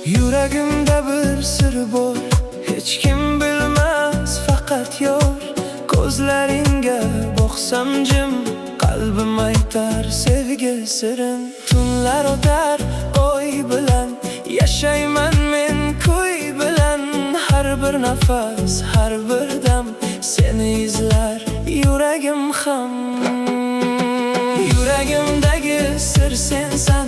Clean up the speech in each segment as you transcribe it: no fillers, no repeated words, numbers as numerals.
Yuragimda bir sir bor, hech kim bilmas, faqat yor. Ko'zlaringga boqsam jim, qalbim aytar sevgi sirin. Tunlar o'tar oy bilan, yashayman men kuy bilan. Har bir nafas, har bir dam seni izlar yuragim ham. Yuragimdagi sir sensan,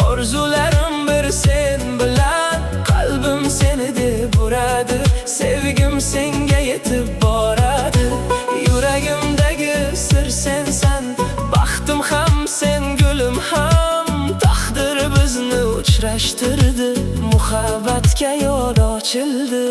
orzularim bir sen bilan. Qalbim seni deb uradi, sevgim senga yetib boradi. Yuragimdagi sir sensan, baxtim ham sen, gulim ham. Taqdir bizni uchrashtirdi, muhabbatga yo'l ochildi.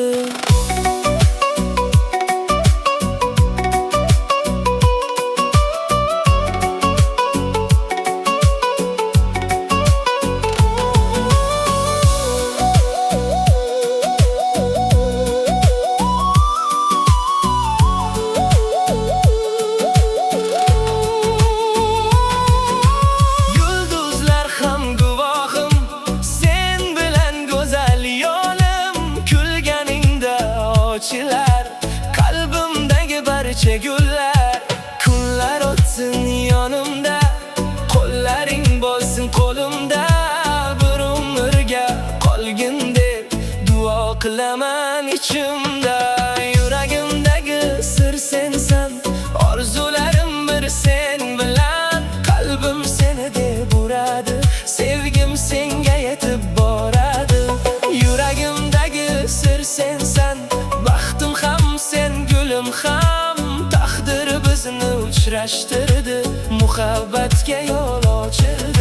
Qalbimdagi barcha gullar, kunlar o'tsin yonimda, qo'llaring bo'lsin qo'limda. Bir umrga qolgin deb duo qilaman ichimda. Yuragimdagi sir sensan, orzularim bir sen bilan. Qalbim seni deb uradi, sevgim senga yetib boradi. Yuragimdagi sir sensan, baxtim ham sen, gulim ham. Taqdir bizni uchrashtirdi, muhabbatga yo'l ochildi.